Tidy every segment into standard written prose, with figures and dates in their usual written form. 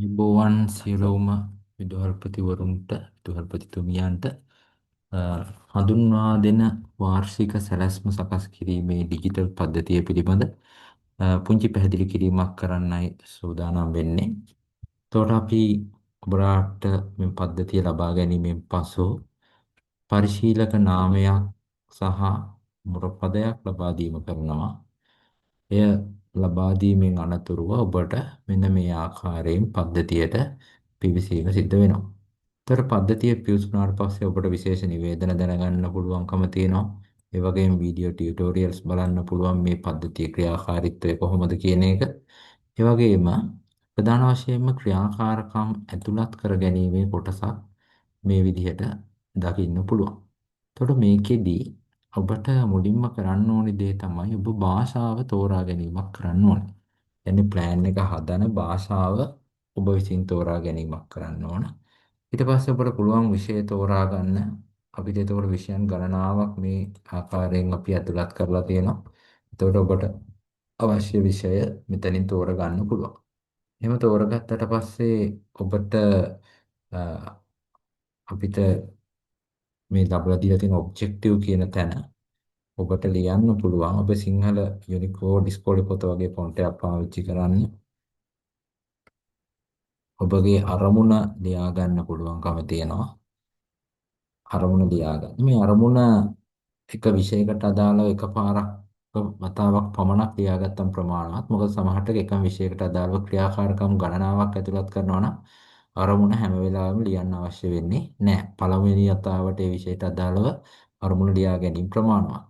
නිබෝවන් සියලුම විදුහල්පතිවරුන්ට විදුහල්පතිතුමියන්ට අ, හඳුන්වා දෙන වාර්ෂික සැලැස්ම සකස් කිරීමේ ඩිජිටල් පද්ධතිය පිළිබඳ පුංචි පැහැදිලි කිරීමක් කරන්නයි සූදානම් වෙන්නේ. එතකොට අපි ඔබලාට මේ පද්ධතිය ලබා ගැනීමෙන් පසු පරිශීලක නාමයක් සහ මුරපදයක් ලබා දීම කරනවා. එය ලබා දීමෙන් අනතුරුව ඔබට මෙන්න මේ ආකාරයෙන් පද්ධතියට පිවිසීම සිද්ධ වෙනවා. ඒතර පද්ධතිය පිවිසුනාට පස්සේ ඔබට විශේෂ නිවේදන දැනගන්න පුළුවන්කම තියෙනවා. ඒ වගේම වීඩියෝ ටියුටෝරියල්ස් බලන්න පුළුවන් මේ පද්ධතියේ ක්‍රියාකාරීත්වය කොහොමද කියන එක. ඒ වගේම ප්‍රධාන වශයෙන්ම ක්‍රියාකාරකම් ඇතුළත් කර ගැනීමේ කොටසක් මේ විදිහට දකින්න පුළුවන්. එතකොට මේකෙදි ඔබට මුලින්ම කරන්න ඕනි දේ තමයි ඔබ භාෂාව තෝරා ගැනීමක් කරන්න ඕනේ. එන්නේ ප්ලෑන් එක හදන භාෂාව ඔබ විසින් තෝරා ගැනීමක් කරන්න ඕන. ඊට පස්සේ ඔබට පුළුවන් විෂය තෝරා ගන්න. අපිට ඒතකොට විෂයන් ගණනාවක් මේ ආකාරයෙන් අපි ඇතුළත් කරලා තියෙනවා. එතකොට ඔබට අවශ්‍ය විෂය මෙතනින් තෝරා ගන්න පුළුවන්. එහෙම තෝරගත්තට පස්සේ ඔබට අපිට මේ ලබලා දීලා තියෙන ඔබ්ජෙක්ටිව් කියන තැන ඔබට ලියන්න පුළුවන්. ඔබ සිංහල යුනිකෝඩ් ඉස්කෝලේ පොත වගේ ෆොන්ට් එකක් පාවිච්චි කරන්න. ඔබගේ අරමුණ ලියා ගන්න පුළුවන්කම තියෙනවා. අරමුණ ලියා ගන්න. මේ අරමුණ එක විෂයකට අදාළව එකපාරක් වතාවක් පමණක් ලියාගත්තම ප්‍රමාණවත්. මොකද සමහරට එකම විෂයකට අදාළව ක්‍රියාකාරකම් ගණනාවක් ඇතුළත් කරනවා නම් අරමුණ හැම වෙලාවෙම ලියන්න අවශ්‍ය වෙන්නේ නැහැ. පළවෙනි වතාවට ඒ විෂයට අදාළව අරමුණ ලියා ගැනීම ප්‍රමාණවත්.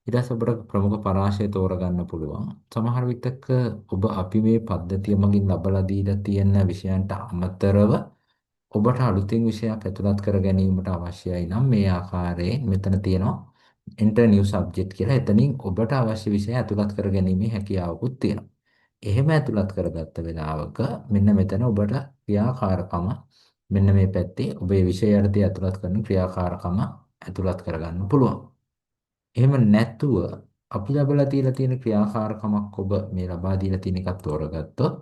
ඊට පස්සේ ඔබට ප්‍රමුඛ පරාශය තෝරගන්න පුළුවන්. සමහර විටක ඔබ අපි මේ පද්ධතිය මගින් ලබලා දීලා තියෙන විෂයන්ට අමතරව ඔබට අලුතින් විෂයක් ඇතුළත් කර ගැනීමට අවශ්‍යයි නම් මේ ආකාරයෙන් මෙතන තියෙනවා enter new subject කියලා. එතනින් ඔබට අවශ්‍ය විෂය ඇතුළත් කර ගැනීමේ හැකියාවකුත් තියෙනවා. එහෙම ඇතුළත් කරගත්ත වෙලාවක මෙන්න මෙතන ඔබට ක්‍රියාකාරකම මෙන්න මේ පැත්තේ ඔබේ විෂය යටතේ ඇතුළත් කරන ක්‍රියාකාරකම ඇතුළත් කරගන්න පුළුවන්. එහෙම නැතුව අපි ලබලා තියලා තියෙන ක්‍රියාකාරකමක් ඔබ මේ ලබා දීලා තියෙන එකක් තෝරගත්තොත්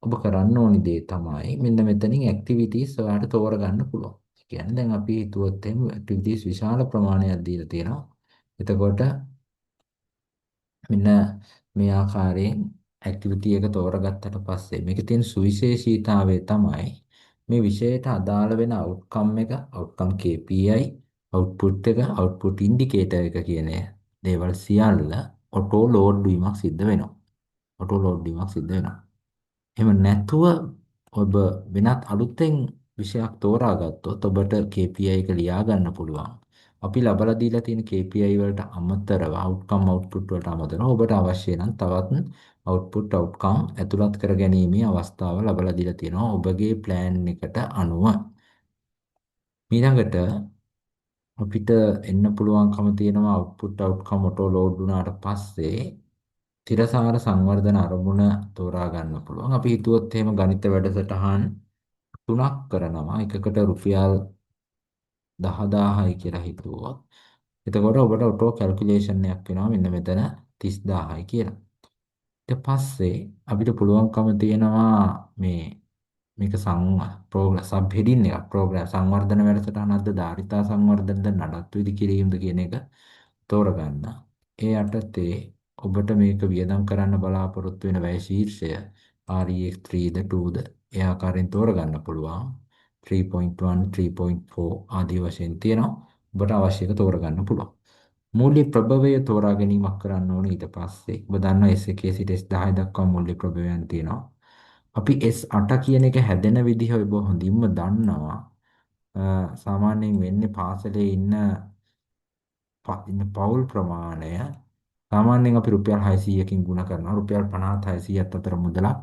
ඔබ කරන්න ඕනි දේ තමයි මෙන්න මෙතනින් ඇක්ටිවිටීස් ඔයාලට තෝරගන්න පුළුවන්. ඒ කියන්නේ දැන් අපි හිතුවොත් එහෙම ඇක්ටිවිටීස් විශාල ප්‍රමාණයක් දීලා තියෙනවා. එතකොට මෙන්න මේ ආකාරයෙන් ඇක්ටිවිටි එක තෝරගත්තට පස්සේ මේකේ තියෙන සුවිශේෂීතාවය තමයි මේ විෂයට අදාළ වෙන අවුට්කම් එක, අවුට්කම් KPI, අවුට්පුට් එක, අවුට්පුට් ඉන්ඩිකේටර් එක කියන දේවල් සියල්ල ඔටෝ ලෝඩ් වීමක් සිද්ධ වෙනවා. ඔටෝ ලෝඩ් වීමක් සිද්ධ වෙනවා. එහෙම නැතුව ඔබ වෙනත් අලුතෙන් විෂයක් තෝරාගත්තොත් ඔබට KPI එක ලියා ගන්න පුළුවන්. අපි ලබලා දීලා තියෙන KPI වලට අමතරව outcome output වලට අමතරව ඔබට අවශ්‍ය නම් තවත් output outcome ඇතුළත් කර ගැනීමේ අවස්ථාව ලබලා දීලා තියෙනවා ඔබගේ plan එකට අනුව. ඊළඟට අපිට එන්න පුළුවන්කම තියෙනවා output outcome auto load වුණාට පස්සේ තිරසාර සංවර්ධන අරමුණ තෝරා ගන්න පුළුවන්. අපි හිතුවොත් එහෙම ගණිත වැඩසටහන් තුනක් කරනවා. එකකට රුපියල් 10000යි කියලා හිතුවොත්. එතකොට ඔබට ඔටෝ කැල්කියුලේෂන් එකක් වෙනවා මෙන්න මෙතන 30000යි කියලා. ඊට පස්සේ අපිට පුළුවන්කම තියෙනවා මේක සබ් හෙඩින් එකක් ප්‍රෝග්‍රෑම් සංවර්ධන වැඩසටහනක්ද ධාරිතා සංවර්ධනද නඩත්තු ඉදි කිරීමද කියන එක තෝරගන්න. ඒ යටතේ ඔබට මේක වියදම් කරන්න බලාපොරොත්තු වෙන වැය ශීර්ෂය REX 3ද 2ද ඒ ආකාරයෙන් තෝරගන්න පුළුවන්. 3.1 3.4 ආදී වශයෙන් තියෙනවා. ඔබට අවශ්‍ය එක තෝරගන්න පුළුවන්. මූල්‍ය ප්‍රභවය තෝරා ගැනීමක් කරන්න ඕනේ ඊට පස්සේ. ඔබ දන්නවා S1 සිට S10 දක්වා මූල්‍ය ප්‍රභවයන් තියෙනවා. අපි S8 කියන එක හැදෙන විදිහ ඔබ හොඳින්ම දන්නවා. සාමාන්‍යයෙන් වෙන්නේ පාසලේ ඉන්න පවුල් ප්‍රමාණය සාමාන්‍යයෙන් අපි රුපියල් 600කින් ගුණ කරනවා. රුපියල් 50 600ත් අතර මුදලක්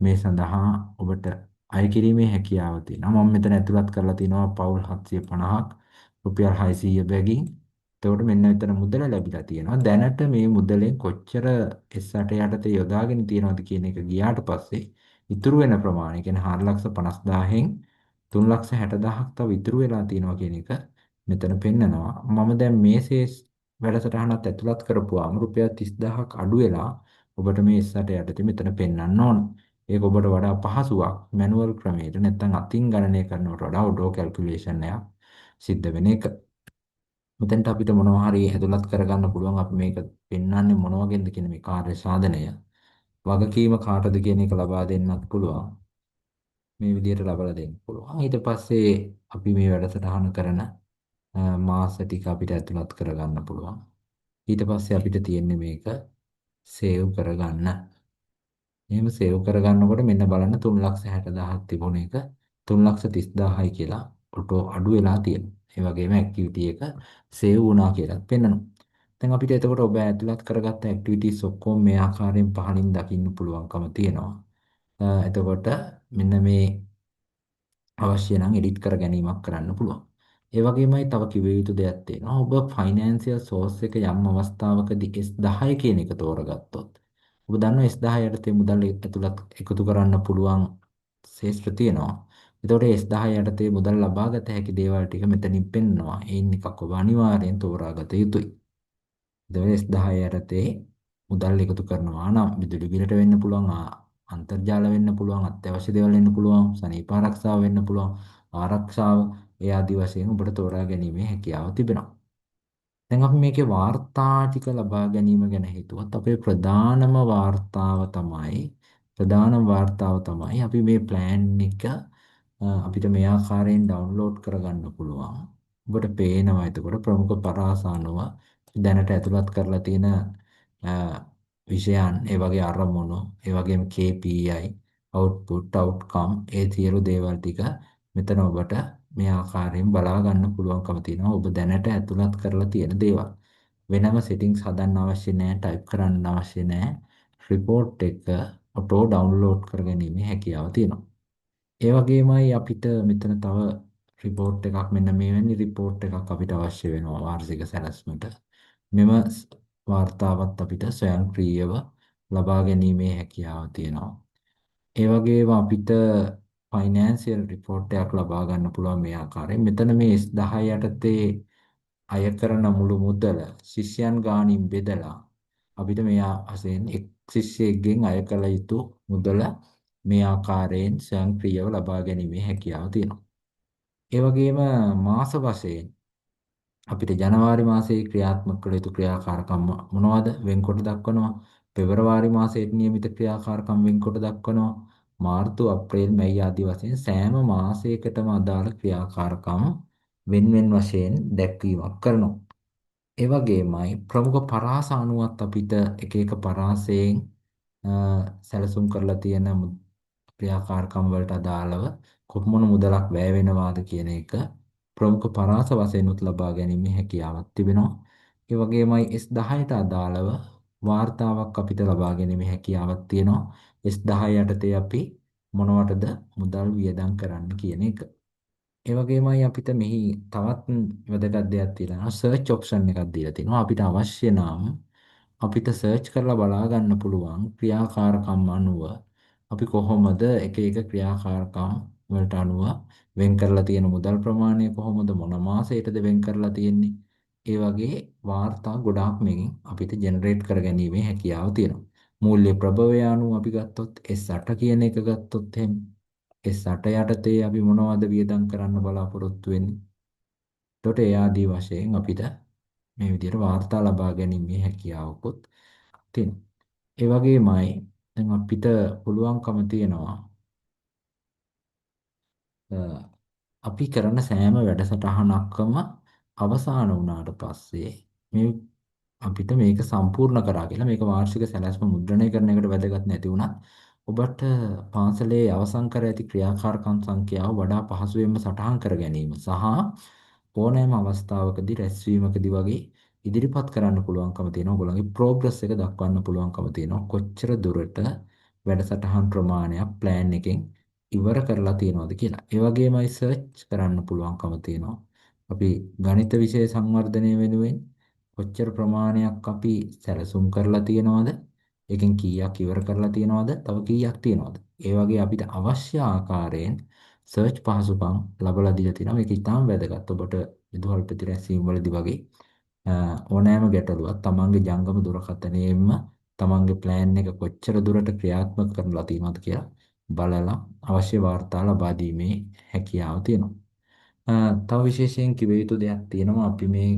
මේ සඳහා ඔබට අය කිරීමේ හැකියාව තියෙනවා. මම මෙතන ඇතුළත් කරලා තිනවා පවුල් 750ක් රුපියල් 600 බැගින්. එතකොට මෙන්න මෙතන මුදල ලැබිලා තියෙනවා. දැනට මේ මුදලෙන් කොච්චර S8 යටතේ යොදාගෙන තියෙනවද කියන එක ගියාට පස්සේ ඉතුරු වෙන ප්‍රමාණය කියන්නේ 4,50,000න් 3,60,000ක් තව ඉතුරු වෙලා තියෙනවා කියන එක මෙතන පෙන්නනවා. මම දැන් මේ වැඩසටහනත් ඇතුළත් කරපුවාම රුපියල් 30,000ක් අඩු වෙලා ඔබට මේ S8 යටතේ මෙතන පෙන්වන්න ඕන. ඒක ඔබට වඩා පහසුවක් මැනුවල් ක්‍රමයට නැත්නම් අතින් ගණනය කරනවට වඩා ඔටෝ කැල්කියුලේෂන් එකක් සිද්ධ වෙන එක. මෙතෙන්ට අපිට මොනවා හරි ඇතුළත් කරගන්න පුළුවන් අපි මේක පෙන්වන්නේ මොන වගේද කියන මේ කාර්ය සාධනය. වගකීම කාටද කියන එක ලබා දෙන්නත් පුළුවන්. මේ විදිහට ලබා දෙන්න පුළුවන්. ඊට පස්සේ අපි මේ වැඩසටහන කරන මාස ටික අපිට ඇතුළත් කරගන්න පුළුවන්. ඊට පස්සේ අපිට තියෙන්නේ මේක සේව් කරගන්න. එහෙම සේව් කරගන්නකොට මෙන්න බලන්න 3,60,000ක් තිබුණ එක 3,30,000යි කියලා ඔටෝ අඩු වෙලා තියෙනවා. ඒ වගේම ඇක්ටිවිටි එක සේව් වුණා කියලා පෙන්නනවා. දැන් අපිට එතකොට ඔබ ඇතුළත් කරගත්ත ඇක්ටිවිටීස් ඔක්කොම මේ ආකාරයෙන් පහලින් දකින්න පුළුවන්කම තියෙනවා. එතකොට මෙන්න මේ අවශ්‍ය නම් එඩිට් කර ගැනීමක් කරන්න පුළුවන්. ඒ වගේමයි තව කිව යුතු දෙයක් තියෙනවා. ඔබ ෆයිනෑන්සියල් සෝස් එක යම් අවස්ථාවකදී S10 කියන එක තෝරගත්තොත් ඔබ දන්නවා S10 යටතේ මුදල් ඇතුළත් එකතු කරන්න පුළුවන් ශේෂ්ත්‍ර තියෙනවා. එතකොට S10 යටතේ මුදල් ලබාගත හැකි දේවල් ටික මෙතනින් පෙන්නනවා. ඒන් එකක් ඔබ අනිවාර්යෙන් තෝරාගත යුතුයි. දවස් 10 යටතේ මුදල් එකතු කරනවා නම් විදුලි බිලට වෙන්න පුළුවන් අන්තර්ජාල වෙන්න පුළුවන් අත්‍යවශ්‍ය දේවල් වෙන්න පුළුවන් සනීප ආරක්ෂාව වෙන්න පුළුවන් ආරක්ෂාව ඒ ආදි වශයෙන් ඔබට තෝරා ගැනීමේ හැකියාව තිබෙනවා. දැන් අපි මේකේ වාර්තා ටික ලබා ගැනීම ගැන හිතුවත් අපේ ප්‍රධානම වාර්තාව තමයි අපි මේ ප්ලෑන් එක අපිට මේ ආකාරයෙන් ඩවුන්ලෝඩ් කරගන්න පුළුවන්. ඔබට පේනවා එතකොට ප්‍රමුඛ පරාස අනුව දැනට ඇතුළත් කරලා තියෙන විෂයන් ඒ වගේ අරමුණු ඒ වගේම KPI output outcome ඒ සියලු දේවල් ටික මෙතන ඔබට මේ ආකාරයෙන් බලා ගන්න පුළුවන්කම තියෙනවා ඔබ දැනට ඇතුළත් කරලා තියෙන දේවල් වෙනම settings හදන්න අවශ්‍ය නැහැ ටයිප් කරන්න අවශ්‍ය නැහැ report එක ඔටෝ ඩවුන්ලෝඩ් කරගැනීමේ හැකියාව තියෙනවා ඒ වගේමයි අපිට මෙතන තව report එකක් මෙන්න මෙවැනි report එකක් අපිට අවශ්‍ය වෙනවා වාර්ෂික සැලැස්මට මෙම වාර්තාවත් අපිට ස්වයංක්‍රීයව ලබා ගැනීමේ හැකියාව තියෙනවා. ඒ වගේම අපිට ෆයිනෑන්සියල් රිපෝට් එකක් ලබා ගන්න පුළුවන් මේ ආකාරයෙන්. මෙතන මේ S10 යටතේ අය කරන මුළු මුදල ශිෂ්‍යයන් ගානින් බෙදලා අපිට මේ වශයෙන් එක් ශිෂ්‍යයෙක්ගෙන් අය කළ යුතු මුදල මේ ආකාරයෙන් ස්වයංක්‍රීයව ලබා ගැනීමේ හැකියාව තියෙනවා. ඒ වගේම මාස වශයෙන් අපිට ජනවාරි මාසයේ ක්‍රියාත්මක කළ යුතු ක්‍රියාකාරකම් මොනවද වෙන්කොට දක්වනවා පෙබරවාරි මාසයේ නියමිත ක්‍රියාකාරකම් වෙන්කොට දක්වනවා මාර්තු අප්‍රේල් මැයි ආදී වශයෙන් සෑම මාසයකටම අදාළ ක්‍රියාකාරකම් වෙන වශයෙන් දැක්වීමක් කරනවා ඒ වගේමයි ප්‍රමුඛ පරාස අනුවත් අපිට එක එක පරාසයෙන් සැලසුම් කරලා තියෙන ක්‍රියාකාරකම් වලට අදාළව කොපමණ මුදලක් වැය වෙනවාද කියන එක ප්‍රමුඛ පරාස වශයෙන් උත් ලබා ගැනීමේ හැකියාවක් තිබෙනවා. ඒ වගේමයි S10ට අදාළව වාර්තාවක් අපිට ලබා ගැනීමේ හැකියාවක් තියෙනවා. S10 යටතේ අපි මොනවටද මුදල් වියදම් කරන්න කියන එක. ඒ වගේමයි අපිට මෙහි තවත් වැදගත් දෙයක් තියෙනවා. සර්ච් ඔප්ෂන් එකක් දීලා තිනවා. අපිට අවශ්‍ය නම් අපිට සර්ච් කරලා බලා ගන්න පුළුවන් ක්‍රියාකාරකම් අනුව අපි කොහොමද එක එක ක්‍රියාකාරකම් වලට අනුව වෙන් කරලා තියෙන මුදල් ප්‍රමාණය කොහොමද මොන මාසයකටද වෙන් කරලා තියෙන්නේ ඒ වගේ වාර්තා ගොඩාක් මේකෙන් අපිට ජෙනරේට් කරගැනීමේ හැකියාව තියෙනවා මූල්‍ය ප්‍රභවය අනුව අපි ගත්තොත් S8 කියන එක ගත්තොත් එහෙම S8 යටතේ අපි මොනවද වියදම් කරන්න බලාපොරොත්තු වෙන්නේ එතකොට ඒ ආදී වශයෙන් අපිට මේ විදිහට වාර්තා ලබා ගැනීමේ හැකියාවකුත් තියෙනවා. ඒ වගේමයි දැන් අපිට පුළුවන්කම තියෙනවා අපි කරන සෑම වැඩසටහනක්ම අවසන් වුණාට පස්සේ මේ අපිට මේක සම්පූර්ණ කරා කියලා මේක වාර්ෂික සැලැස්ම මුද්‍රණය කරන එකට වැදගත් නැති වුණත් ඔබට පාසලේ අවසන් කර ඇති ක්‍රියාකාරකම් සංඛ්‍යාව වඩා පහසුවෙන්ම සටහන් කර ගැනීම සහ ඕනෑම අවස්ථාවකදී රැස්වීමකදී වගේ ඉදිරිපත් කරන්න පුළුවන්කම තියෙනවා. ඔයගොල්ලන්ගේ ප්‍රෝග්‍රස් එක දක්වන්න පුළුවන්කම තියෙනවා. කොච්චර දුරට වැඩසටහන් ප්‍රමාණයක් ප්ලෑන් එකෙන් ඉවර කරලා තියෙනවද කියලා. ඒ වගේමයි සර්ච් කරන්න පුළුවන්කම තියෙනවා. අපි ගණිත විෂය සංවර්ධනය වෙනුවෙන් කොච්චර ප්‍රමාණයක් අපි සැලසුම් කරලා තියෙනවද? එකෙන් කීයක් ඉවර කරලා තියෙනවද? තව කීයක් තියෙනවද? ඒ වගේ අපිට අවශ්‍ය ආකාරයෙන් සර්ච් පහසුකම් ලබලා දීලා තියෙනවා. මේක ඉතාම වැදගත්. ඔබට විදුහල්පති රැස්වීම් වලදී වගේ ඕනෑම ගැටලුවක් තමන්ගේ ජංගම දුරකථනයෙන්ම තමන්ගේ ප්ලෑන් එක කොච්චර දුරට ක්‍රියාත්මක කරලා තියෙනවද කියලා බලලා අවශ්‍ය වාර්තා ලබා දීමේ හැකියාව තියෙනවා. තව විශේෂයෙන් කිව යුතු දෙයක් තියෙනවා. අපි මේ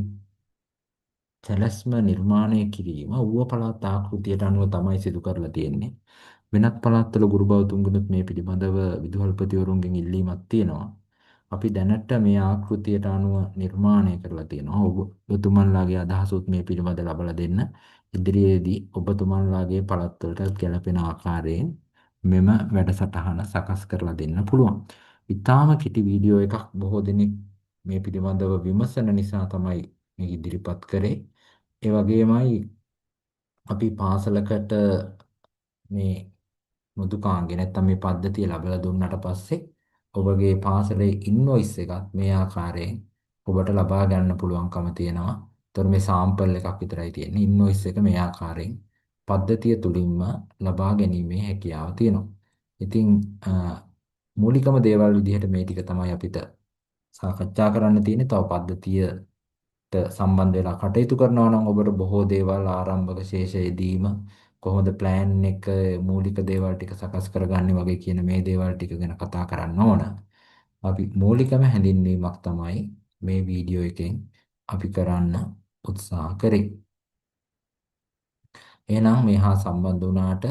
සැලැස්ම නිර්මාණය කිරීම ඌව පළාත් ආකෘතියට අනුව තමයි සිදු කරලා තියෙන්නේ. වෙනත් පළාත්වල ගුරු බෞතුන්ගුනුත් මේ පිළිබඳව විදුහල්පතිවරුන්ගෙන් ඉල්ලීමක් තියෙනවා. අපි දැනට මේ ආකෘතියට අනුව නිර්මාණය කරලා තියෙනවා. ඔබතුමන්ලාගේ අදහසුත් මේ පිළිබඳ ලබලා දෙන්න. ඉදිරියේදී ඔබතුමන්ලාගේ පළාත්වලට ගැලපෙන ආකාරයෙන් මෙම වැඩසටහන සකස් කරලා දෙන්න පුළුවන්. ඊටාම කෙටි වීඩියෝ එකක් බොහෝ දෙනෙක් මේ පිළිබඳව විමසන නිසා තමයි මේ ඉදිරිපත් කරේ. ඒ වගේමයි අපි පාසලකට මේ මෘදුකාංගේ නැත්තම් මේ පද්ධතිය ලැබලා දුන්නාට පස්සේ ඔබගේ පාසලේ ඉන්වොයිස් එකත් මේ ආකාරයෙන් ඔබට ලබා ගන්න පුළුවන්කම තියෙනවා. ඒතර මේ සාම්පල් එකක් විතරයි තියෙන්නේ. ඉන්වොයිස් එක මේ ආකාරයෙන් පද්ධතිය තුලින්ම ලබා ගැනීමේ හැකියාව තියෙනවා. ඉතින් මූලිකම දේවල් විදිහට මේ ටික තමයි අපිට සාකච්ඡා කරන්න තියෙන්නේ. තව පද්ධතියට සම්බන්ධ වෙලා කටයුතු කරනවා නම් ඔබට බොහෝ දේවල් ආරම්භක ශේෂයේදීම කොහොමද ප්ලෑන් එක මූලික දේවල් ටික සකස් කරගන්නේ වගේ කියන මේ දේවල් ටික ගැන කතා කරන්න ඕන. අපි මූලිකම හැඳින්වීමක් තමයි මේ වීඩියෝ එකෙන් අපි කරන්න උත්සාහ කරේ. එහෙනම් මේ හා සම්බන්ධ වුණාට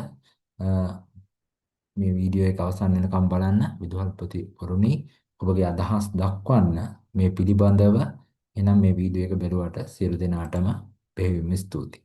මේ වීඩියෝ එක අවසන් වෙනකම් බලන්න. විදුහල්පති වරුනි ඔබගේ අදහස් දක්වන්න මේ පිළිබඳව. එහෙනම් මේ වීඩියෝ එක බැලුවට සියලු දෙනාටම බෙහෙවින්ම ස්තුතියි.